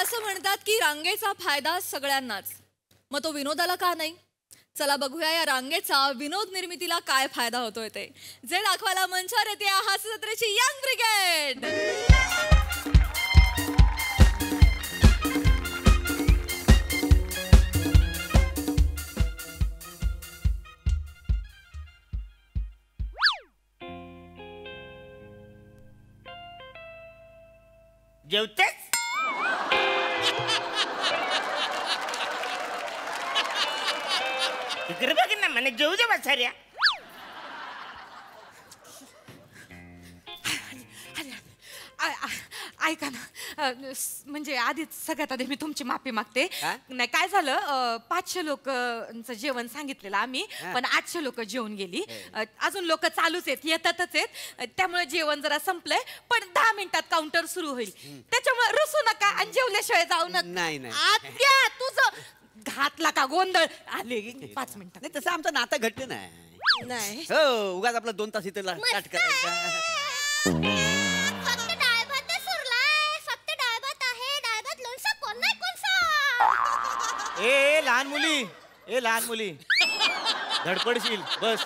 असं म्हणतात की रांगेचा फायदा सगळ्यांनाच, मग तो विनोदाला का नाही? चला बघूया या रांगेचा विनोद निर्मितीला काय फायदा होतोय ते, जे दाखवायला मंचावर येते हास्य जत्रेची यंग ब्रिगेड. जेवतेस? इकडे बघ ना, म्हणे जेवू दे बसाऱ्या. ऐका ना, म्हणजे आधीच सगळ्यात आधी मी तुमची माफी मागते. नाही काय झालं, 500 लोकांचं जेवण सांगितलेलं आम्ही, पण 800 लोक जेवून गेली. अजून लोक चालूच आहेत, येतातच आहेत. त्यामुळे जेवण जरा संपलंय, पण 10 मिनिटात काउंटर सुरू होईल. त्याच्यामुळे रुसू नका आणि जेवल्याशिवाय जाऊ नका. नाही आत्या तुझं घातला का गोंधळ. आले 5 मिनिटात. नाही तसं आमचं नातं घट्ट नाही. हो, उगाच आपला 2 तास इथे लाट करायचा. ए लहान मुली धडपडशील बस.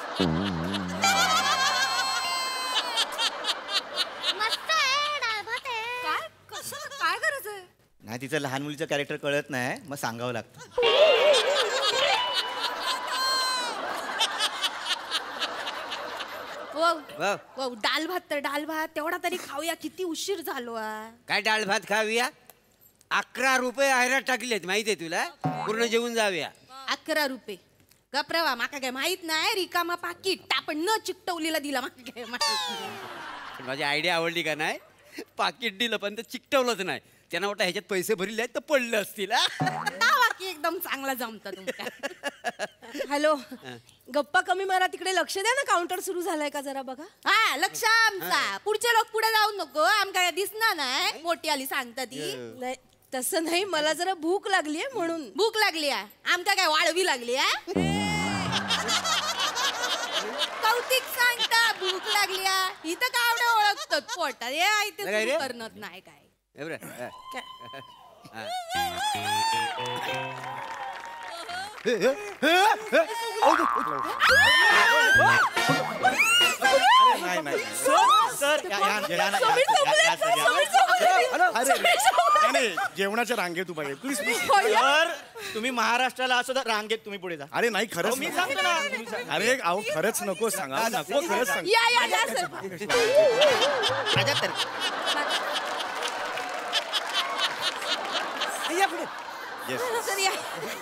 काय गरज आहे? नाही तिचं लहान मुलीचं कॅरेक्टर कळत नाही, मग सांगावं लागतं. डाल भात तर डाल भात तेवढा तरी खाऊया. किती उशीर झालो. काय डाळ भात खाऊया? 11 रुपये आयरात टाकलेत माहितीये तुला. पूर्ण जेवून जाऊया. 11 रुपये गप्रवा. माका काय माहित नाही. रिकामा पाकिट आपण न चिकटवलेला दिला. माका काय माहित. माझी आयडिया आवडली का नाही? पाकिट दिलं पण ते चिकटवलंच नाही. त्यांना वाटतं ह्याच्यात पैसे भरले आहेत तर पडले असतील. बाकी एकदम चांगला जमता तुमच्या. हॅलो, गप्पा कमी मारा, तिकडे लक्ष द्या ना. काउंटर सुरू झालाय का जरा बघा. हा, लक्ष आमचा. पुढचे लोक पुढे जाऊ नको. आमका दिसणार नाही. मोठी आली सांगता ती. नाही तसं नाही, मला जरा भूक लागली म्हणून. भूक लागली आहे? आमका काय वाळवी लागली आहे? कौतिक सांगता भूक लागली आहे. इथं कावडे ओळखतात पोटात. हे इथे करणार नाही काय. जेवणाच्या रांगेत उभा आहे प्लीज. सर तुम्ही महाराष्ट्राला असो तर रांगेत तुम्ही पुढे जा. अरे नाही खरंच मी सांगतो ना. अरे अहो खरंच नको सांगा. नको खरंच सांग.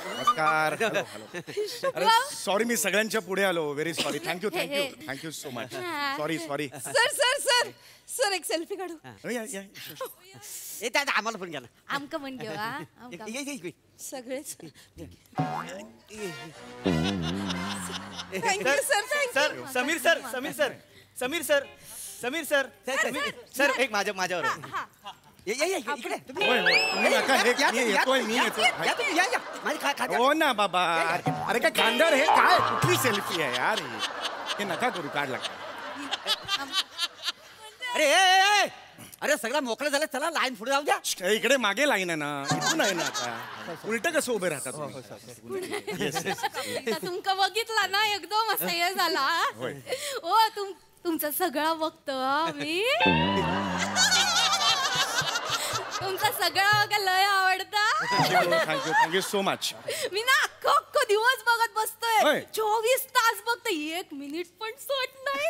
नमस्कार. अरे सॉरी मी सगळ्यांच्या पुढे आलो. Very sorry. Thank you so much. Sorry. Sir एक सेल्फी काढू. आम्हाला पण घ्या ना. आमका पण घेवा. सगळेच. Thank you sir. समीर सर एक माझ्यावर. हो ना बाबा. अरे काय खांदार हे काय कुठली सेल्फी आहे यार. हे नका करू. काढ लागला. अरे सगळं मोकळं झालं. चला लाईन पुढे जाऊ द्या. इकडे मागे लाईन आहे ना. इथून आहे ना. आता उलट कसं उभे राहतात. तुमका बघितला ना एकदम असं हे झाला. ओ तुमचं सगळं बघतो मी. तुमचा सगळं लय आवडता. Thank you so much. मी ना अख्खा दिवस बघत बसतोय. 24 तास बघतो. 1 मिनिट पण सोड नाही.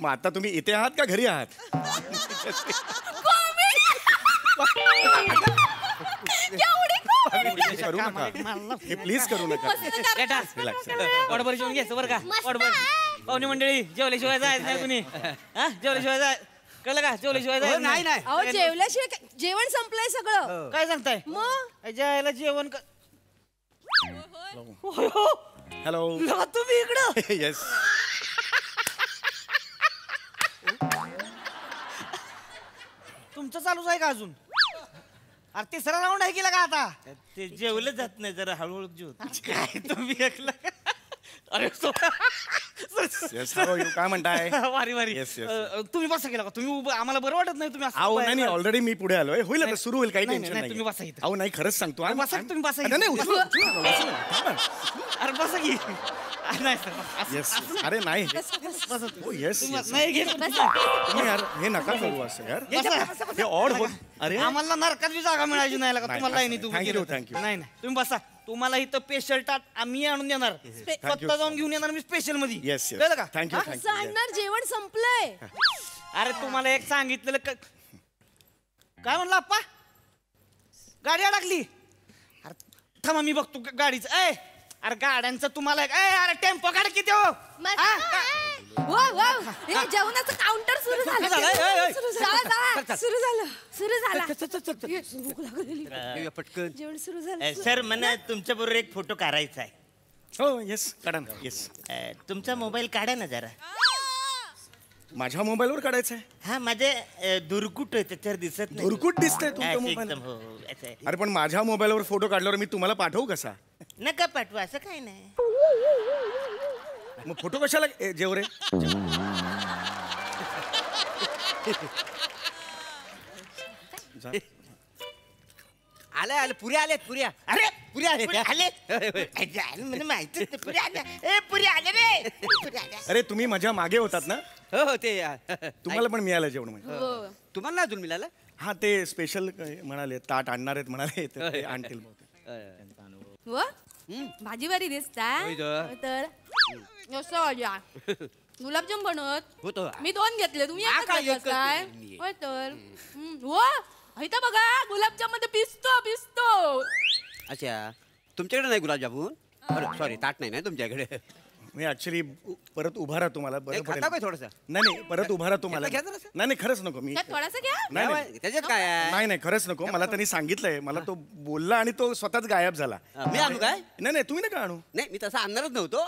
मग आता तुम्ही इथे आहात का घरी आहात? करू नका प्लीज करू नका. पोटभर जेवून घ्यायचं बरं का. पोटभर. पाहुणे मंडळी जेवल्याशिवाय जायचं नाही कुणी. जेवल्याशिवाय जाय कळलं का. जेवल्याशिवाय जायचं नाही. अहो जेवल्याशिवाय जेवण संपलंय सगळं. काय सांगताय. मग जेवायला जेवण. हॅलो तुम्ही इकडं. येस. तुमचं चालूच आहे का अजून? अरे तिसरा राऊंड आहे केला का आता? ते जेवलं जात नाही जरा हळूहळू जेव. काय तुम्ही ऐकलं? अरे काय म्हणताय? वारी वारी Yes, yes, तुम्ही बसा गेला का तुम्ही उभं आम्हाला बरं वाटत नाही तुम्ही असं अहो उभं नाही आहे. ऑलरेडी मी पुढे आलोय होईल आता सुरू होईल काही नाही, टेन्शन नाही, नाही तुम्ही बसा इथं. अहो नाही खरंच सांगतो अरे बसा, तुम्ही बसा इथं. नाही अरे बसा की अरे नाही सर असं- येस असं अरे नाही बसा तुम्ही. हो येस तुम्ही- नाही घे तुम्ही यार हे नका करू असं यार हे ऑड होत अरे आम्हाला नरकात बी जागा मिळायची नाही का नाही, तुम्हाला नाही, नाही तू thank you, thank you. नाही नाही तुम्ही बसा तुम्हाला इथं स्पेशल टाट आम्ही आणून देणार स्वतः जाऊन घेऊन येणार मी स्पेशल मध्ये येस येस कळलं का थँक्यू असं थँक्यू आणणार जेवण संपलंय. अरे तुम्हाला एक सांगितलेलं काय म्हणलं आप्पा गाडी अडकली अरे थांबा मी बघतो गाडीचं अरे गाड्यांचं तुम्हाला अरे टेम्पो काढ किती हो वा वा हे जेवणाचं काउंटर सुरू झालं झालं, सुरू झालं सुरू झालं सुरू झालं ये, भूक लागलेली. पटकन जेवण सुरू झालं सर मला तुमच्या बरोबर एक फोटो काढायचा आहे. हो येस काढा ना येस तुमचा मोबाईल काढा ना जरा. माझ्या मोबाईलवर काढायचं आहे हा माझे दुर्कुट आहे त्याच्यावर दिसत नाही. धुरकुट दिसतंय हा, तुमच्या एकदम मोबाईल हो हो, असं आहे. अरे पण माझ्या मोबाईलवर फोटो काढल्यावर मी तुम्हाला पाठवू कसा नका पाठवा असं काय नाही. मग फोटो कशाला जेव रे आले आले पुऱ्या आलेत पुऱ्या अरे पुऱ्या आले पुढे आले म्हणजे माहितीच नाही. पुढे आले पुढे आले रे पुढे आले. अरे तुम्ही माझ्या मागे होतात ना हो हो ते तुम्हाला पण मिळालं जेवण म्हणजे तुम्हाला नाही अजून मिळालं हा ते स्पेशल म्हणाले ताट आणणार आहेत म्हणाले तर ते आणतील बहुतेक. व भाजी वारी दिसता होय तर. तर असं माझ्या गुलाबजाम बनवत होतो मी 2 घेतले तुम्ही हा, एकच काय घेतलास एकच काय घेतली. होय तर व इथं बघा गुलाबजाम मध्ये पिसतो पिसतो अच्छा तुमच्याकडे नाही गुलाबजामुन बरं सॉरी ताट नाही ना तुमच्याकडे मी ऍक्च्युली परत उभा राहा तुम्हाला बरं खाता काय पडेल थोडंसं नाही नाही परत उभा राहा तुम्हाला घ्या जरासं. नाही नाही खरंच नको मी त्यात थोडासा घ्या नाही नाही त्याच्यात काय आहे नाही नाही खरंच नको मला त्यांनी सांगितलंय मला तो बोलला आणि तो स्वतःच गायब झाला मी आणू काय नाही नाही तुम्ही नका आणू नाही मी तसं आणणारच नव्हतो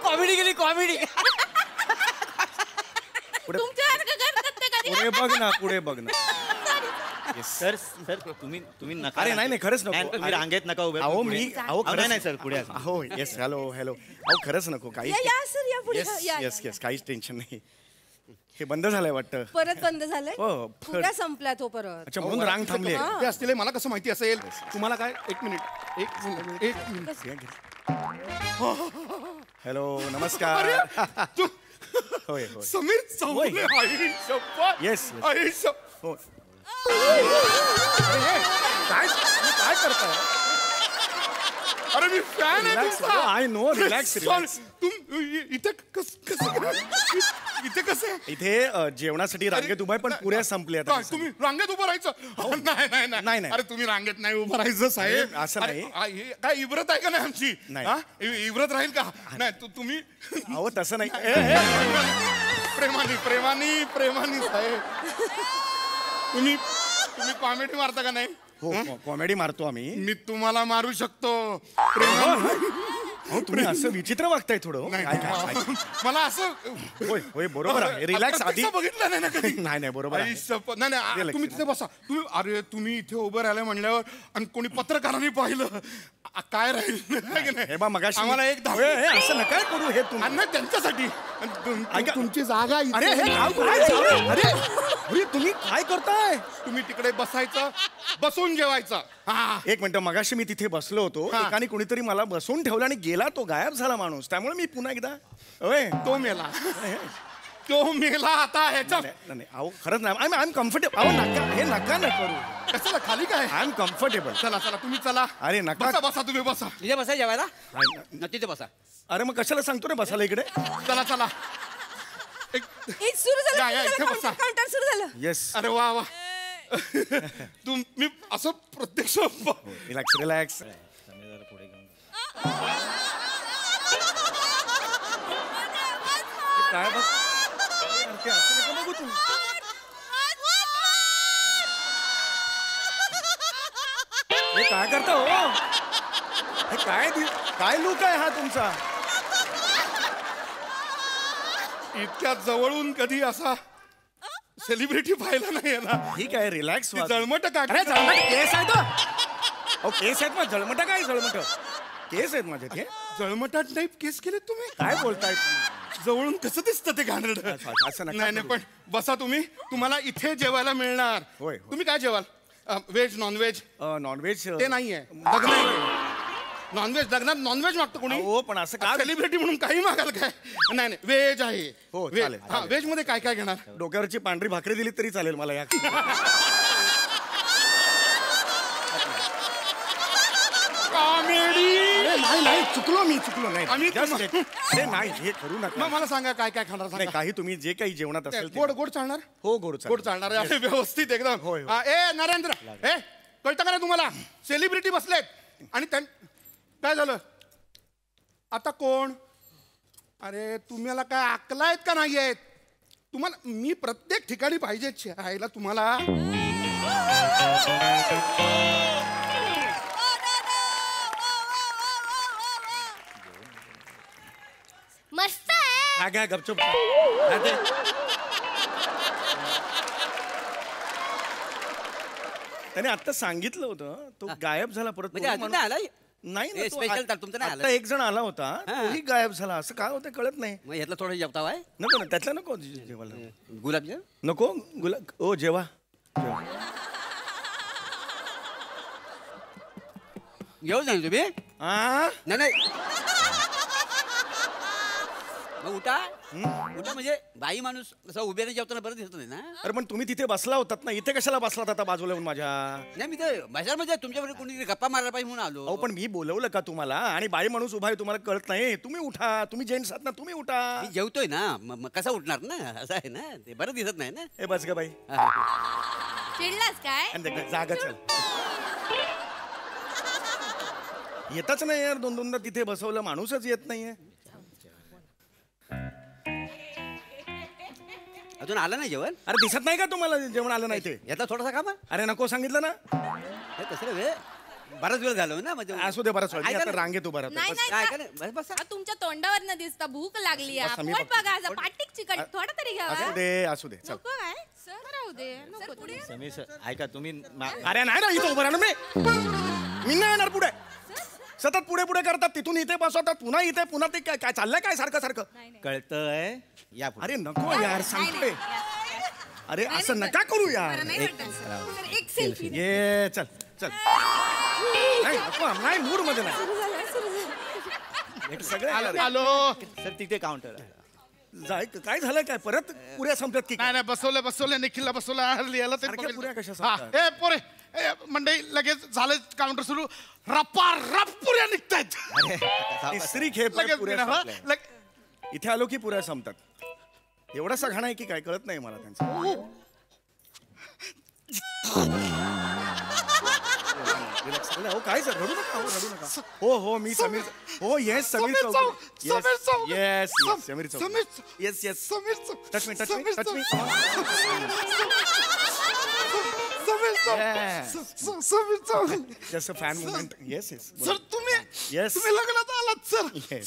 कॉमेडी केली कॉमेडी पुढे तुमच्यासारखं करतात ते कधी पुढे बघ ना पुढे बघ ना सर सर तुम्ही नका अरे नाही नाही खरंच नाही, नको तुम्ही रांगेत नका उभे अहो पुढे. मी अहो अहो, खरंच नाही सर पुढे या. अहो येस हॅलो हॅलो अहो खरंच नको काही या या सर या पुढे येस या, येस या. येस काहीच टेन्शन नाही हे बंद झालंय वाटतं परत बंद झालंय हो, फुगा संपला तो परत अच्छा म्हणून रांग थांबली आहे. ते असतील मला कसं माहिती असेल तुम्हाला काय एक मिनिट हॅलो नमस्कार होय होय समीर चौगुले आई शपथ येस आई शपथ हो काय तुम्ही काय करताय अरे मी फॅन आहे रिलॅक्स तुमचा आय नो रिलॅक्स रिलॅक्स तुम इथे कसं इथे कसं इथे जेवणासाठी रांगेत उभा आहे पण पुऱ्या संपल्या काय आता तुम्ही रांगेत उभं राहायचं नाही नाही नाही, नाही. अरे तुम्ही रांगेत नाही उभं राहायचं साहेब नाही, असं अरे, नाही. हे काय इब्रत आहे का नाही आमची नाही. हा? इब्रत राहील का नाही तुम्ही अहो तसं नाही प्रेमानी प्रेमानी प्रेमानी साहेब तुम्ही कॉमेडी मारता का नाही हो कॉमेडी मारतो आम्ही मी तुम्हाला मारू शकतो प्रेमाने. हो तुम्ही असं विचित्र वागताय थोडं हो. नाही, काय- काय- काय- मला असं होय होय बरोबर आहे रिलॅक्स आधी प्रत्यक्ष बघितलं नाही ना कधी नाही नाही बरोबर आहे आई शपथ. नाही नाही Relax. तुम्ही तिथे बसा अरे तुम्ही इथे उभं राहिलं म्हणल्यावर आणि कोणी पत्रकारांनी पाहिलं काय राहील है की नाही? हे बा मगाशी आम्हाला एक होय, हे असं नका करू हे तुम्ही आणि नाही, त्यांच्यासाठी आणि ऐका. तुमची जागा इथे अरे हे आहे. काय अरे अरे तुम्ही काय करताय तुम्ही तिकडे बसायचं बसून जेवायचं हा एक मिनिट मगाशी मी तिथे बसलो होतो हा. एकाने कुणीतरी मला बसवून ठेवला आणि गेला तो गायब झाला माणूस त्यामुळे मी पुन्हा एकदा होय तो मेला आता ह्याच्या नाही अहो खरंच नाही आय एम कम्फर्टेबल अहो नका हे नका न करू कशाला खाली काय आय एम कम्फर्टेबल चला चला तुम्ही चला अरे नका बसा बसा तुम्ही बसा तिथे बसा जेवायला तिथे बसा अरे मग कशाला सांगतो रे बसायला इकडे चला चला एक हे सुरू या, या, इथे बसा. झालं काउंटर सुरू झालं येस अरे वा वा तुम्ही असं प्रत्यक्ष रिलॅक्स रिलॅक्स काय बघ ते असं नका बघू तू हे काय करता हो हे काय लुक आहे हा तुमचा इतक्या जवळून कधी असा सेलिब्रिटी पाहिला नाही याला ठीक आहे रिलॅक्स जळमट काढ अरे जळमट केस आहे तो अहो केस आहेत मग जळमट काय जळमट केस आहेत माझे ते जळमटाट टाईप केस केले तुम्ही? काय बोलताय जवळून कसं दिसतं ते घाणेरडं? असं नका नाही नाही, करू. पण बसा तुम्ही, तुम्हाला इथे जेवायला मिळणार. होय, होय. तुम्ही काय जेवाल? Veg non veg? नॉनव्हेज ते नाहीये लग्न. नॉनव्हेज लग्नात नॉनव्हेज मागतो कोणी? हो पण असं का सेलिब्रिटी म्हणून काही मागाल काय? नाही नाही, व्हेज आहे. हो, व्हेज. चालेल, हा, चालेल. व्हेज मध्ये काय काय घेणार? डोक्यावरची पांढरी भाकरी दिली तरी चालेल मला या कॉमेडी. नाही नाही चुकलो नाही आम्ही- Just एक- अरे नाही हे करू नका मग मला सांगा काय काय खाणार? नाही सांगा. काही तुम्ही जे काही जेवणात असेल ते- गोड गोड चालणार? हो गोड गोड चालणार आहे. अरे, व्यवस्थित एकदम. होय, होय. हा, ए नरेंद्र, ए कळतं का नाही तुम्हाला? सेलिब्रिटी बसलेत आणि काय झालं आता? कोण? अरे तुम्हाला काय अक्कल आहेत का नाही आहेत? तुम्हाला मी प्रत्येक ठिकाणी पाहिजे राहायला तुम्हाला. मस्त आहे. हा घ्या गपचूप हा, दे. त्याने आता सांगितलं होतं तो गायब झाला परत म्हणजे तो अजून माणूस- नाही आलाय? नाही ना, हे तो special आ- तर तुमचं नाही आलं? आता एक जण आला होता हा. तोही गायब झाला असं काय होतं कळत नाही. मग यातला थोडं जेवता आहे नको ना त्यातलं नको जेवायला गुलाबजाम. नको ओ जेवा घेऊन जाईल तुम्ही? हा नाही मग उठा उठा, म्हणजे बाई माणूस असं उभ्याने जेवताना बरं दिसत नाही ना. अरे पण तुम्ही तिथे बसला होतात ना इथे कशाला बसलात आता बाजूला येऊन माझ्या? नाही, मी तर बाजारमध्ये तुमच्याकडे कोणी गप्पा मारायला पाहिजे म्हणून आलो. अहो पण मी बोलवलं का तुम्हाला? आणि बाई माणूस उभा आहे तुम्हाला कळत नाही? तुम्ही उठा, तुम्ही जेंट्स आहात ना, तुम्ही उठा. मी जेवतोय ना, मग कसा उठणार ना? असं आहे ना, ते बरं दिसत नाही ना. ए बस ग बाई चिडलास काय? आणि देख, जागा चल येतच नाही यार, दोनदा तिथे बसवलं माणूसच येत नाहीये. अजून आलं नाही जेवण? अरे दिसत नाही का तुम्हाला जेवण आलं नाही ते? यातला थोडासा का मग? अरे नको सांगितलं ना. तसं वेळ बराच वेळ झालो ना म्हणजे. असू दे बरं मी ऐका आता ना. रांगेत उभा राहतो नाही बस. नाही काय का- का नाही? बस बस. तुमच्या तोंडावर न दिसता भूक लागली बस, आम्ही पोट बघतो. बघा असं पाटीक चिकट थोडा तरी घ्यावा. असू दे चल. नको काय सर राहू दे नको पुढे समीर सर ऐका तुम्ही अरे नाही ना इथं उभं राहणार मी नाही येणार पुढे. सतत पुढे पुढे करतात, तिथून इथे बसवतात, पुन्हा इथे पुन्हा ते काय चाललंय काय सारखं सारखं? कळतंय या पुढे. अरे नको यार सांगतोय. अरे असं नका करू यार. एक सेल्फी ये चल चल नाही नको नाही मूड मध्ये नाही सगळे येणार आहे. आलो. सर तिथे काउंटर जाय काय झालं काय परत पुऱ्या संपल्यात की नाही नाही, बसवलं निखिलला बसवलं याला ते सारख्या पुऱ्या कशा हा, संपतात? ए पोरे ए, मंडई लगेच झालं काउंटर सुरू. रप्पा रप पुऱ्या निघतायत. तिसरी खेप लगेच पुऱ्या निघणार, हा? संपल्या. इथे आलो की पुऱ्या संपतात. एवढासा घाण आहे की काय कळत नाही मला त्यांचं. Relax. हो काय सर रडू नका रडू नका. हो मी समीर हो yes Sameer Sameer Chowk, Sameer Chowk. Yes Sameer Chowk Sameer Chowk. Yes yes Sameer Chowk. Touch me touch me Sameer touch me Sameer Chowk. Yes. Sameer Chowk. Just fan movement yes yes sir तुम्ही Yes. तुम्ही लग्नात आलात सर. Yes.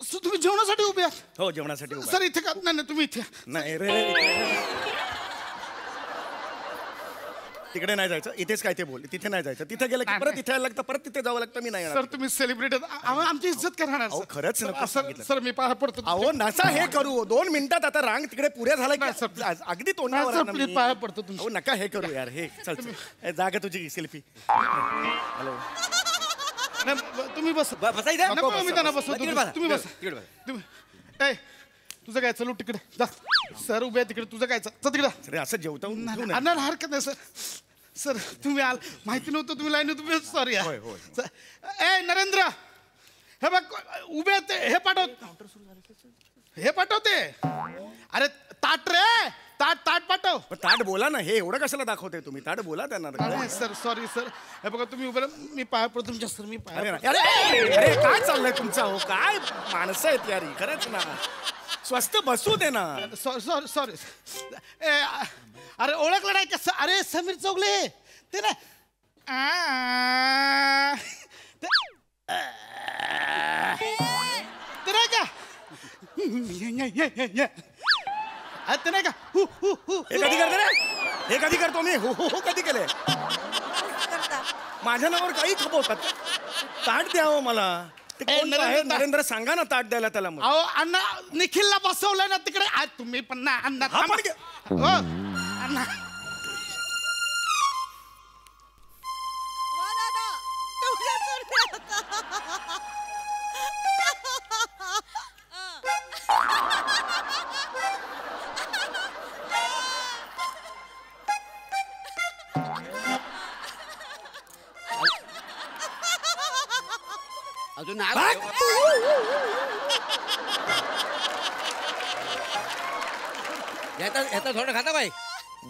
सर, तुम्ही जेवणासाठी उभे आहात? हो जेवणासाठी उभा सर इथे का नाही नाही, तुम्ही इथे. नाही रे तिकडे नाही जायचं, इथेच काय ते बोल, तिथे नाही जायचं. तिथे गेलं की परत इथे यायला लागतं, परत तिथे जावं लागतं. मी नाही येणार. सर तुम्ही सेलिब्रिटी आमची इज्जत करणार अहो, सर. खरंच सर, नको सर सांगितलं. सर, मी पाया पडतो. अहो नसा हे करू 2 मिनिटात आता रांग तिकडे पुऱ्या झाला नाही, की सर. अगदी तोंडावर नाही, सर, आहे ना प्लीज मी. पाया पडतो तुमच्या. अहो नका हे करू यार हे चल चल. ए, जागा तुझी सेल्फी. हॅलो नाही, तुम्ही बस. बसा इथे. नको, मी त्यांना बसवतो. तिकडे बसा. तुम्ही बस. तिकडे बसा. तुम्ही ए तुझं काय चलू तिकडे जा. सर उभे आहे तिकडे, तुझं काय चल तिकडे. अरे असं जेवता उठू नये. आणणार हरकत नाही सर. सर तुम्ही आल माहिती नव्हतं तुम्ही लाईन तुम्ही सॉरी. होय, होय. ए नरेंद्र हे बघ उभे आहेत ते, हे हे पाठवते. अरे ताट रे ताट पाठव. पण ताट बोला ना, हे एवढं कशाला दाखवते तुम्ही? ताट बोला त्यांना. नाही सर सॉरी सर. हे बघा तुम्ही उभे राहा. मी पाया पडतो तुमच्या सर. मी पाया अरे अरे अरे काय चाललंय तुमचं? हो काय माणसं आहेत यार, खरंच ना. स्वस्त बसू दे ना. Sorry sorry. अरे ओळखलं नाही का? अरे समीर चौगले ते ना. ते नाही का? ते नाही का? हे कधी करतो रे? हे कधी करतो मी? हो कधी केले? माझ्या नावावर काही खपवतात. ताट द्यावं मला. ते कोण आहे? नरेंद्र सांगा ना ताट द्यायला त्याला मग. अहो अण्णा निखिलला बसवलंय ना तिकडे तुम्ही पण ना अण्णा हा, पण हो, अण्णा वा दादा अजून ह्याचा थोडं खाता बाई.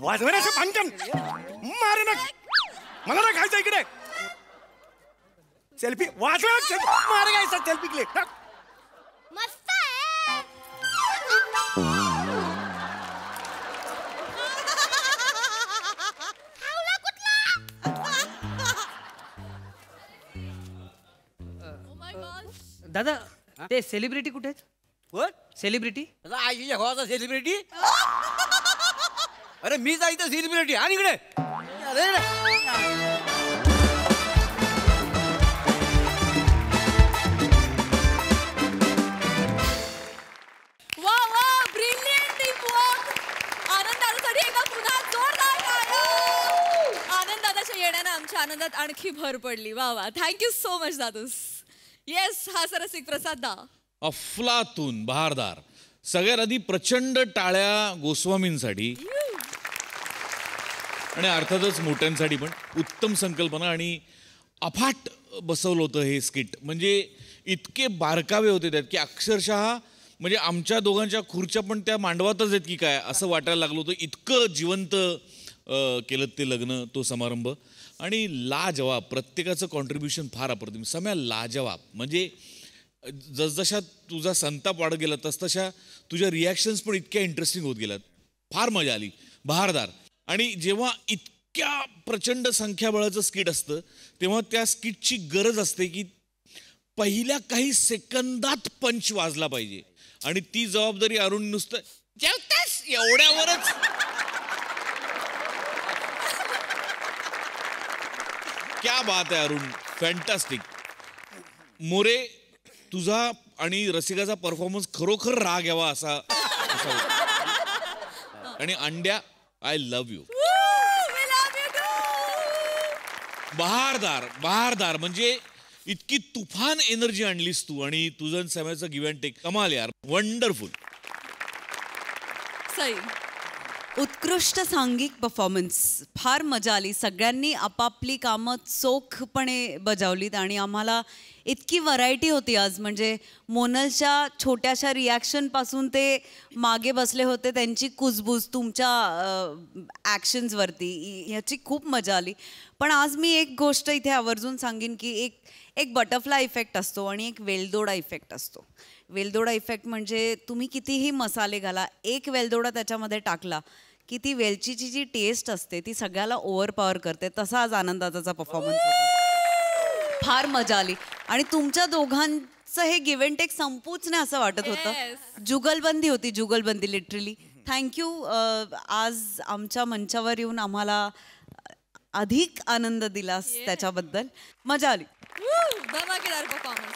वाजवण्याचं पांचन मारे ना, मला ना खायचं इकडे. सेल्फी वाजवा, मारे घ्यायचा सेल्फी क्लिक. मस्त आहे. खावला कुठला? Oh my gosh. दादा ते सेलिब्रिटी कुठे आहेत? कोण? सेलिब्रिटी त्याचा आईच्या भावाचा सेलिब्रिटी. अरे मी जायचं सेलिब्रिटी आणि इकडे अरे वा वा ब्रिलियंट टीम वर्क. आनंद दादासाठी एकदा पुन्हा जोरदार टाळ्या. आनंद दादाच्या येण्याने आमच्या आनंदात आणखी भर पडली. वा वा थँक्यू सो मच दादूस. येस हा सरसिक प्रसाद दा. अफलातून बहारदार. सगळ्यात आधी प्रचंड टाळ्या गोस्वामींसाठी आणि अर्थातच मोठ्यांसाठी पण. उत्तम संकल्पना आणि अफाट बसवलं होतं हे स्किट. म्हणजे इतके बारकावे होते त्यात की अक्षरशः म्हणजे आमच्या दोघांच्या खुर्च्या पण त्या मांडवातच आहेत की काय असं वाटायला लागलं होतं. इतकं जिवंत केलं ते लग्न, तो समारंभ. आणि लाजवाब, प्रत्येकाचं कॉन्ट्रीब्युशन फार अप्रतिम. सम्या लाजवाब. म्हणजे जसजशा तुझा संताप वाढत गेला तसतशा तुझ्या रिॲक्शन्स पण इतक्या इंटरेस्टिंग होत गेल्यात. फार मजा आली. बहारदार. आणि जेव्हा इतक्या प्रचंड संख्याबळाचं स्किट असतं तेव्हा त्या स्किटची गरज असते की पहिल्या काही सेकंदात पंच वाजला पाहिजे. आणि ती जबाबदारी अरुण नुसतं जेवतास एवढ्यावरच. क्या बात आहे अरुण, फॅन्टास्टिक. मोरे तुझा आणि रसिकाचा परफॉर्मन्स खरोखर राग यावा असा आणि अंड्या आय लव्ह यू. बहारदार बहारदार. म्हणजे इतकी तुफान एनर्जी आणलीस तू आणि तुझं सगळ्याचं गिव्ह अँड टेक कमाल यार. वंडरफुल. सई उत्कृष्ट सांघिक परफॉर्मन्स. फार मजा आली. सगळ्यांनी आपापली कामं चोखपणे बजावलीत आणि आम्हाला इतकी व्हरायटी होती आज. म्हणजे मोनलच्या छोट्याशा रिॲक्शनपासून ते मागे बसले होते त्यांची कुजबूज तुमच्या ॲक्शन्सवरती, ह्याची खूप मजा आली. पण आज मी एक गोष्ट इथे आवर्जून सांगेन की एक बटरफ्लाय इफेक्ट असतो आणि एक वेलदोडा इफेक्ट असतो. वेलदोडा इफेक्ट म्हणजे तुम्ही कितीही मसाले घाला, एक वेलदोडा त्याच्यामध्ये टाकला की ती वेलचीची जी टेस्ट असते ती सगळ्याला ओव्हरपॉवर करते. तसा आज आनंदाचा परफॉर्मन्स होता. फार मजा आली. आणि तुमच्या दोघांचं हे गिव्ह अँड टेक संपूच नाही असं वाटत होतं. जुगलबंदी होती, जुगलबंदी लिटरली. थँक्यू. आज आमच्या मंचावर येऊन आम्हाला अधिक आनंद दिलास त्याच्याबद्दल. मजा आली. धमाकेदार परफॉर्मन्स.